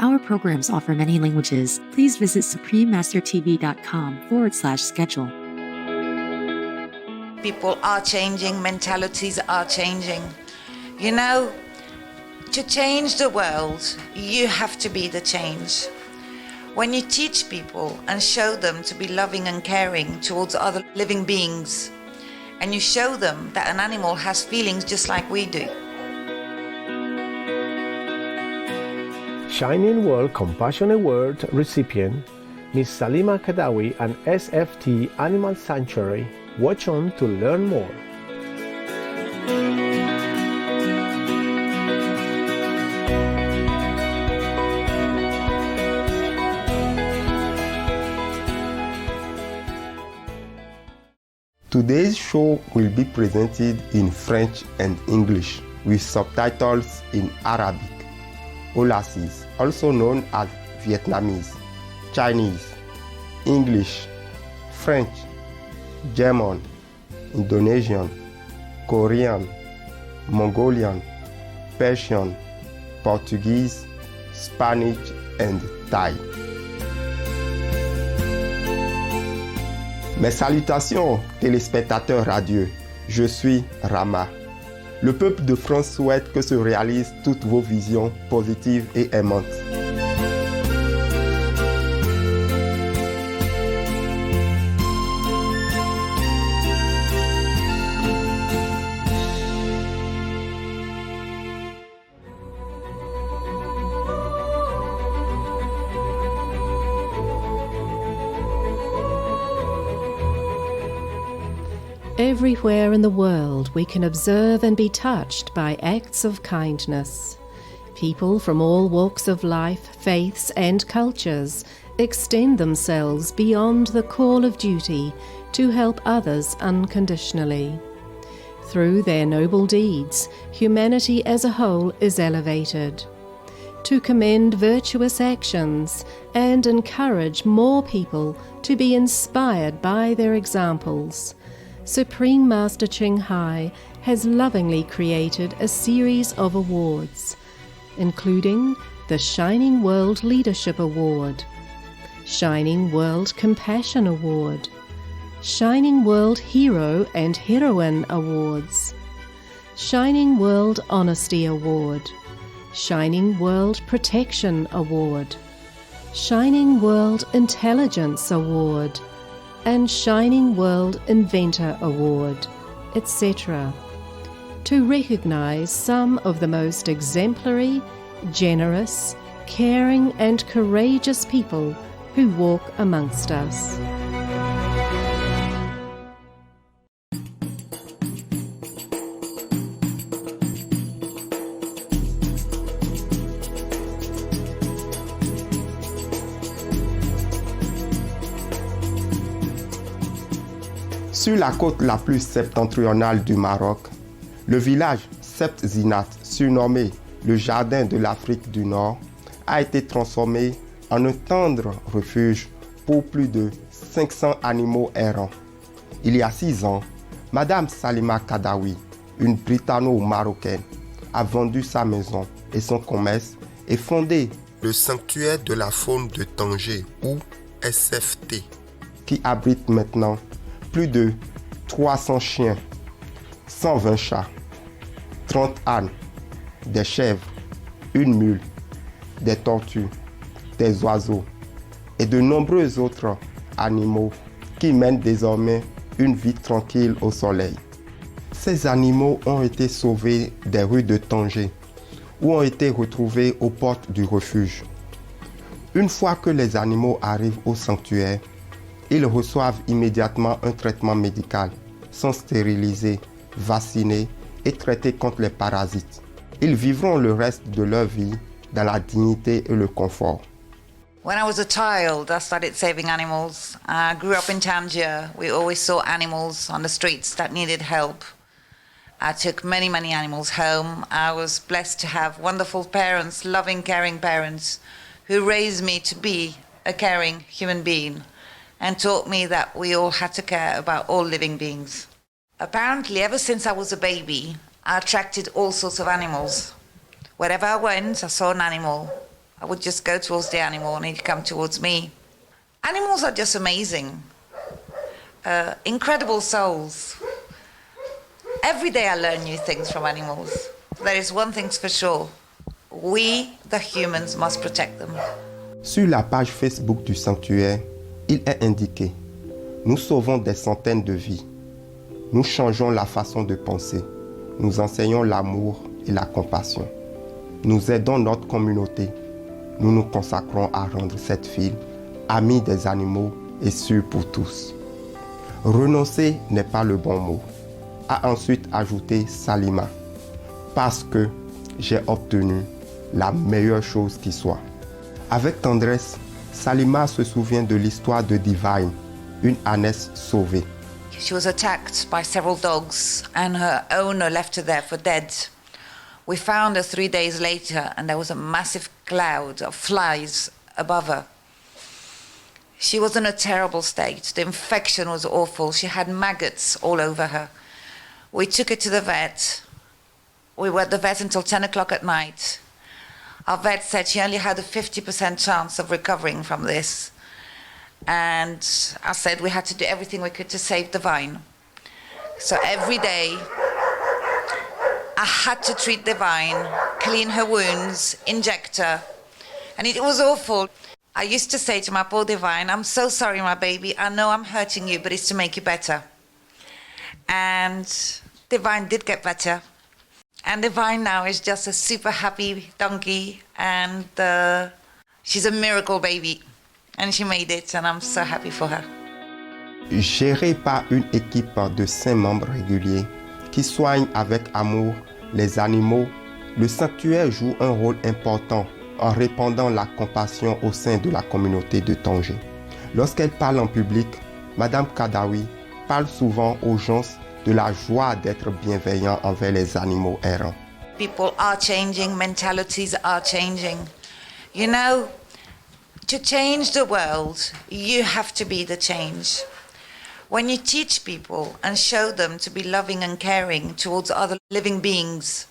Our programs offer many languages. Please visit suprememastertv.com/schedule. People are changing, mentalities are changing. You know, to change the world, you have to be the change. When you teach people and show them to be loving and caring towards other living beings, and you show them that an animal has feelings just like we do. Shining World Compassion Award recipient Ms. Salima Kadawi and SFT Animal Sanctuary. Watch on to learn more. Today's show will be presented in French and English with subtitles in Arabic. Aulacese, also known as Vietnamese, Chinese, English, French, German, Indonesian, Korean, Mongolian, Persian, Portuguese, Spanish and Thai. Mes salutations, téléspectateurs radieux. Je suis Rama. Le peuple de France souhaite que se réalisent toutes vos visions positives et aimantes. Everywhere in the world we can observe and be touched by acts of kindness. People from all walks of life, faiths and cultures extend themselves beyond the call of duty to help others unconditionally. Through their noble deeds, humanity as a whole is elevated. To commend virtuous actions and encourage more people to be inspired by their examples, Supreme Master Ching Hai has lovingly created a series of awards, including the Shining World Leadership Award, Shining World Compassion Award, Shining World Hero and Heroine Awards, Shining World Honesty Award, Shining World Protection Award, Shining World Intelligence Award, and Shining World Inventor Award, etc., to recognize some of the most exemplary, generous, caring and courageous people who walk amongst us. Sur la côte la plus septentrionale du Maroc, le village Sept Zinat, surnommé le Jardin de l'Afrique du Nord, a été transformé en un tendre refuge pour plus de 500 animaux errants. Il y a 6 ans, Madame Salima Kadawi, une Britanno-Marocaine, a vendu sa maison et son commerce et fondé le Sanctuaire de la Faune de Tanger, ou SFT, qui abrite maintenant plus de 300 chiens, 120 chats, 30 ânes, des chèvres, une mule, des tortues, des oiseaux et de nombreux autres animaux qui mènent désormais une vie tranquille au soleil. Ces animaux ont été sauvés des rues de Tanger ou ont été retrouvés aux portes du refuge. Une fois que les animaux arrivent au sanctuaire, ils reçoivent immédiatement un traitement médical, sont stérilisés, vaccinés et traités contre les parasites. Ils vivront le reste de leur vie dans la dignité et le confort. When I was a child, I started saving animals. I grew up in Tangier. We always saw animals on the streets that needed help. I took many, many animals home. I was blessed to have wonderful parents, loving, caring parents, who raised me to be a caring human being and taught me that we all had to care about all living beings. Apparently, ever since I was a baby, I attracted all sorts of animals. Wherever I went, I saw an animal. I would just go towards the animal and he'd come towards me. Animals are just amazing. Incredible souls. Every day I learn new things from animals. There is one thing's for sure. We, the humans, must protect them. Sur la page Facebook du sanctuaire, il est indiqué: nous sauvons des centaines de vies. Nous changeons la façon de penser. Nous enseignons l'amour et la compassion. Nous aidons notre communauté. Nous nous consacrons à rendre cette ville amie des animaux et sûre pour tous. Renoncer n'est pas le bon mot, a ensuite ajouté Salima, parce que j'ai obtenu la meilleure chose qui soit. Avec tendresse, Salima se souvient de l'histoire de Divine, une ânesse sauvée. She was attacked by several dogs and her owner left her there for dead. We found her 3 days later and there was a massive cloud of flies above her. She was in a terrible state. The infection was awful. She had maggots all over her. We took her to the vet. We were at the vet until 10 o'clock at night. Our vet said she only had a 50% chance of recovering from this. And I said we had to do everything we could to save Divine. So every day, I had to treat Divine, clean her wounds, inject her. And it was awful. I used to say to my poor Divine, I'm so sorry, my baby. I know I'm hurting you, but it's to make you better. And Divine did get better. And Divine now is just a super happy donkey. And she's a miracle baby. And she made it, and I'm so happy for her. Géré par une équipe de 5 membres réguliers qui soignent avec amour les animaux, le sanctuaire joue un rôle important en répandant la compassion au sein de la communauté de Tanger. Lorsqu'elle parle en public, Madame Kadawi parle souvent aux gens de la joie d'être bienveillant envers les animaux errants. People are changing, mentalities are changing. You know, to change the world, you have to be the change. When you teach people and show them to be loving and caring towards other living beings,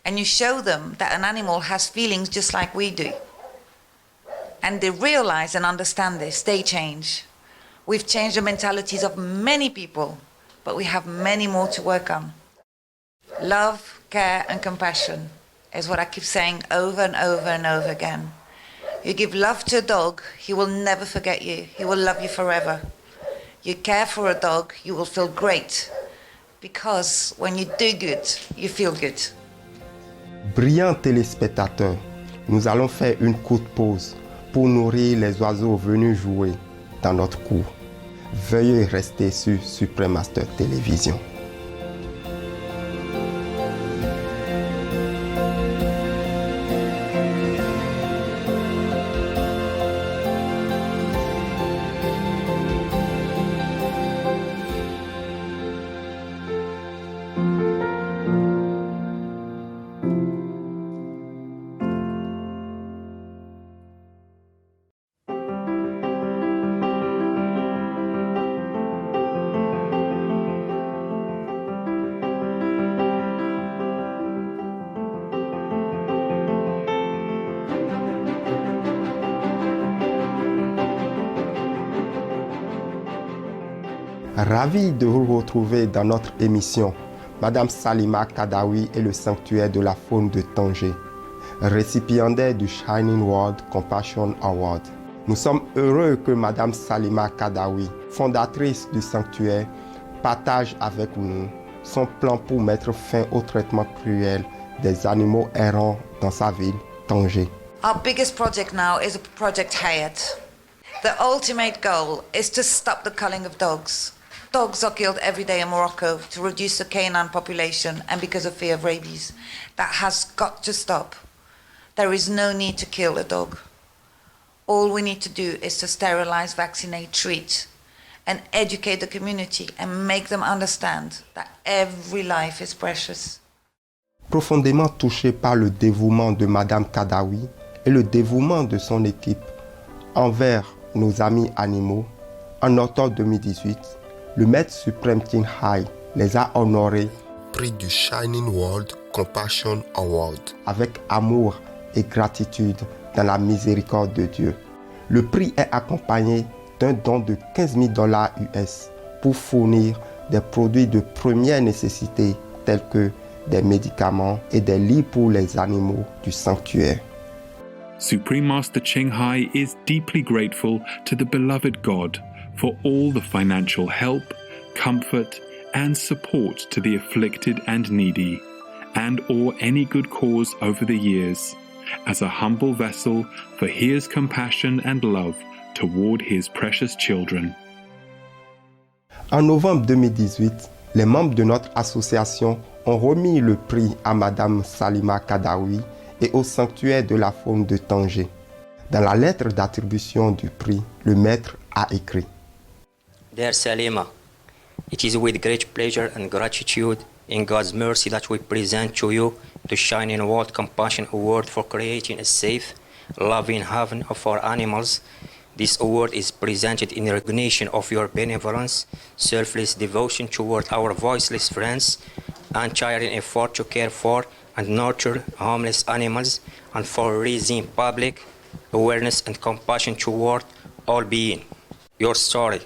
and you show them that an animal has feelings just like we do, and they realize and understand this, they change. We've changed the mentalities of many people, but we have many more to work on. Love, care, and compassion is what I keep saying over and over and over again. You give love to a dog, he will never forget you. He will love you forever. You care for a dog, you will feel great. Because when you do good, you feel good. Brillants téléspectateurs, nous allons faire une courte pause pour nourrir les oiseaux venus jouer dans notre cour. Veuillez rester sur Supreme Master Télévision. Ravi de vous retrouver dans notre émission, Madame Salima Kadawi et le sanctuaire de la faune de Tanger, récipiendaire du Shining World Compassion Award. Nous sommes heureux que Madame Salima Kadawi, fondatrice du sanctuaire, partage avec nous son plan pour mettre fin au traitement cruel des animaux errants dans sa ville, Tanger. Our biggest project now is Project Hayat. The ultimate goal is to stop the culling of dogs. Dogs are killed every day in Morocco to reduce the canine population and because of fear of rabies. That has got to stop. There is no need to kill a dog. All we need to do is to sterilize, vaccinate, treat, and educate the community and make them understand that every life is precious. Profondément touché par le dévouement de Madame Kadawi et le dévouement de son équipe envers nos amis animaux, en octobre 2018, le Maître suprême Tin Hai les a honorés prix du Shining World Compassion Award avec amour et gratitude dans la miséricorde de Dieu. Le prix est accompagné d'un don de 15 000 $ US pour fournir des produits de première nécessité tels que des médicaments et des lits pour les animaux du sanctuaire. Supreme Master Ching Hai is deeply grateful to the beloved God for all the financial help, comfort, and support to the afflicted and needy, and or any good cause over the years, as a humble vessel for his compassion and love toward his precious children. En novembre 2018, les membres de notre association ont remis le prix à Madame Salima Kadawi et au sanctuaire de la faune de Tanger. Dans la lettre d'attribution du prix, le maître a écrit: Dear Salima, it is with great pleasure and gratitude in God's mercy that we present to you the Shining World Compassion Award for creating a safe, loving haven for animals. This award is presented in recognition of your benevolence, selfless devotion toward our voiceless friends, untiring effort to care for and nurture homeless animals, and for raising public awareness and compassion toward all beings. Your story,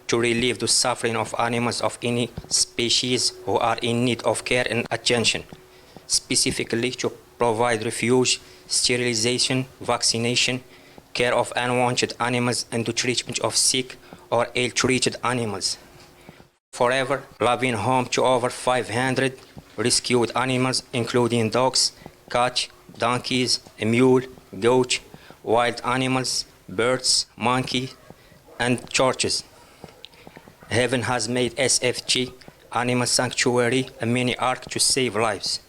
to relieve the suffering of animals of any species who are in need of care and attention, specifically to provide refuge, sterilization, vaccination, care of unwanted animals, and the treatment of sick or ill-treated animals. Forever loving home to over 500 rescued animals, including dogs, cats, donkeys, a mule, goat, wild animals, birds, monkeys, and churches. Heaven has made SFG Animal Sanctuary a mini ark to save lives,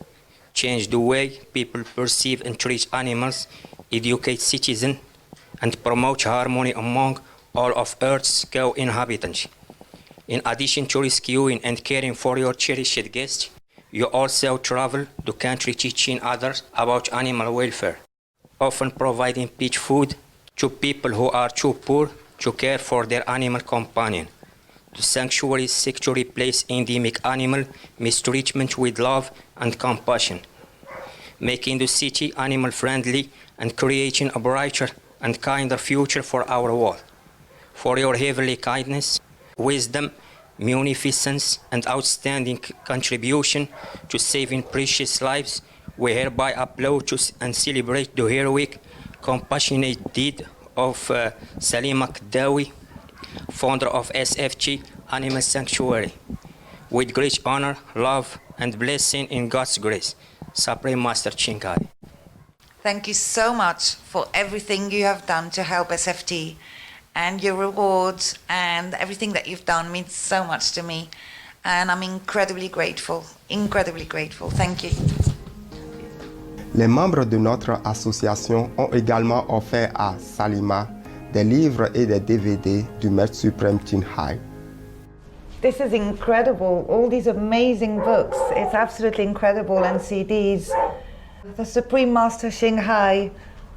change the way people perceive and treat animals, educate citizens, and promote harmony among all of Earth's co-inhabitants. In addition to rescuing and caring for your cherished guests, you also travel the country teaching others about animal welfare, often providing pet food to people who are too poor to care for their animal companion. The sanctuary seeks to replace endemic animal mistreatment with love and compassion, making the city animal-friendly and creating a brighter and kinder future for our world. For your heavenly kindness, wisdom, munificence, and outstanding contribution to saving precious lives, we hereby applaud and celebrate the heroic, compassionate deed of Salima Kadawi, founder of SFG Animal Sanctuary. With great honor, love, and blessing in God's grace, Supreme Master Ching Hai. Thank you so much for everything you have done to help SFT, and your rewards and everything that you've done means so much to me, and I'm incredibly grateful. Thank you. Les membres de notre association ont également offert à Salima des livres et des DVD du Maître suprême Ching Hai. This is incredible, all these amazing books. It's absolutely incredible, and CDs. The Supreme Master Ching Hai,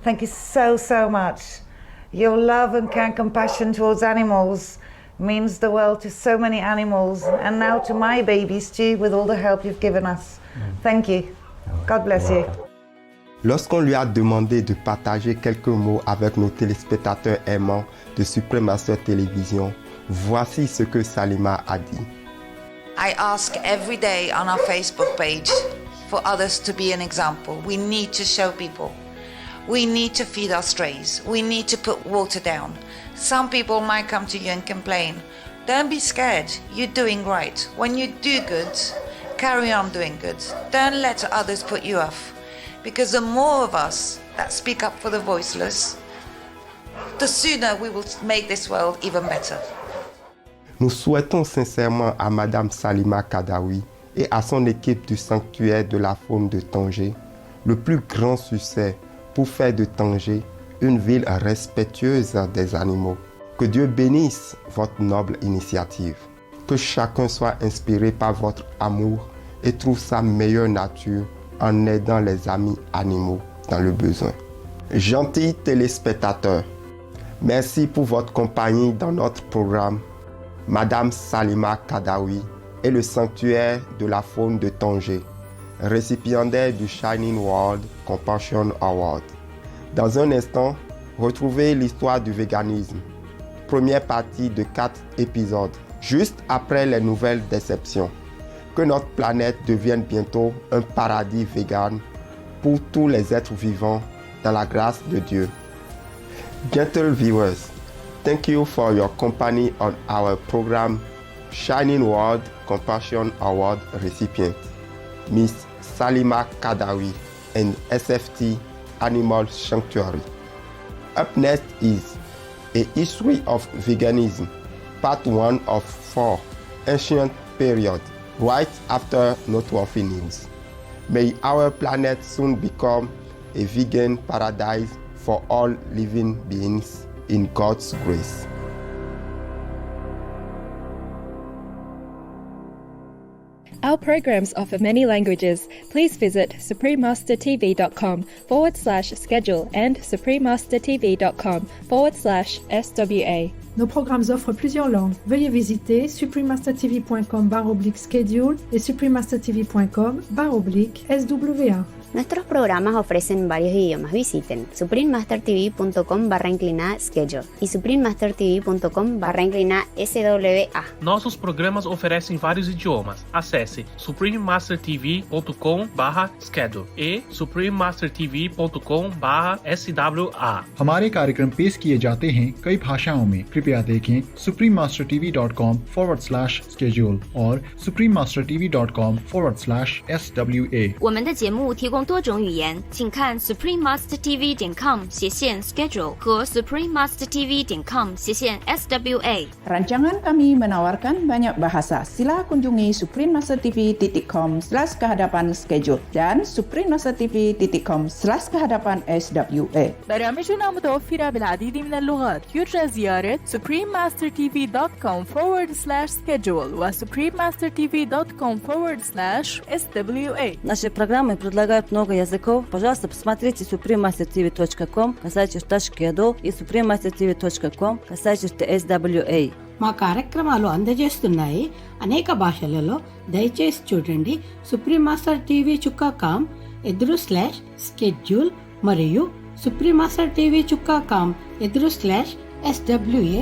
thank you so much. Your love and care and compassion towards animals means the world to so many animals, and now to my babies too, with all the help you've given us. Thank you. God bless you. Lorsqu'on lui a demandé de partager quelques mots avec nos téléspectateurs aimants de Supreme Master Télévision, voici ce que Salima a dit. I ask every day on our Facebook page for others to be an example. We need to show people. We need to feed our strays. We need to put water down. Some people might come to you and complain. Don't be scared. You're doing right. When you do good, carry on doing good. Don't let others put you off. Because the more of us that speak up for the voiceless, the sooner we will make this world even better. Nous souhaitons sincèrement à Madame Salima Kadawi et à son équipe du sanctuaire de la faune de Tanger le plus grand succès pour faire de Tanger une ville respectueuse des animaux. Que Dieu bénisse votre noble initiative. Que chacun soit inspiré par votre amour et trouve sa meilleure nature en aidant les amis animaux dans le besoin. Gentils téléspectateurs, merci pour votre compagnie dans notre programme. Madame Salima Kadawi et le sanctuaire de la faune de Tanger, récipiendaire du Shining World Compassion Award. Dans un instant, retrouvez l'histoire du véganisme. Première partie de 4 épisodes, juste après les nouvelles déceptions. Que notre planète devienne bientôt un paradis vegan pour tous les êtres vivants dans la grâce de Dieu. Gentle viewers, thank you for your company on our program Shining World Compassion Award recipient, Miss Salima Kadawi and SFT Animal Sanctuary. Up next is A History of Veganism, Part 1 of 4, Ancient Period, right after noteworthy news. May our planet soon become a vegan paradise for all living beings in God's grace. Our programs offer many languages. Please visit suprememastertv.com/schedule and suprememastertv.com/SWA. Nos programmes offrent plusieurs langues. Veuillez visiter suprememastertv.com/schedule et suprememastertv.com/SWA. Nuestros programas ofrecen varios idiomas. Visiten suprememastertv.com/schedule e suprememastertv.com/SWA. Nossos programas oferecem vários idiomas. Acesse suprememastertv.com/schedule e suprememastertv.com/SWA. हमारे कार्यक्रम पेश किए जाते हैं कई भाषाओं में। कृपया देखें suprememastertv.com/schedule और suprememastertv.com/SWA。我们的节目提供多种语言，请看 suprememastertv.com/schedule 和 suprememastertv.com/SWA。 Rancangan kami menawarkan banyak bahasa. Sila kunjungi suprememastertv.com/kehadapan-schedule dan suprememastertv.com/kehadapan-SWA. برامجنا متوفرة بالعديد من اللغات. يرجى زيارة suprememastertv.com/schedule و suprememastertv.com/SWA. Наши программы предлагают много языков. Пожалуйста, посмотрите suprememastertv.com/schedule и suprememastertv.com/SWA. మా కార్యక్రమాలు అందజేస్తున్నాయి అనేక భాషలలో. దయచేసి చూడండి suprememastertv.com/schedule మరియు suprememastertv.com/SWA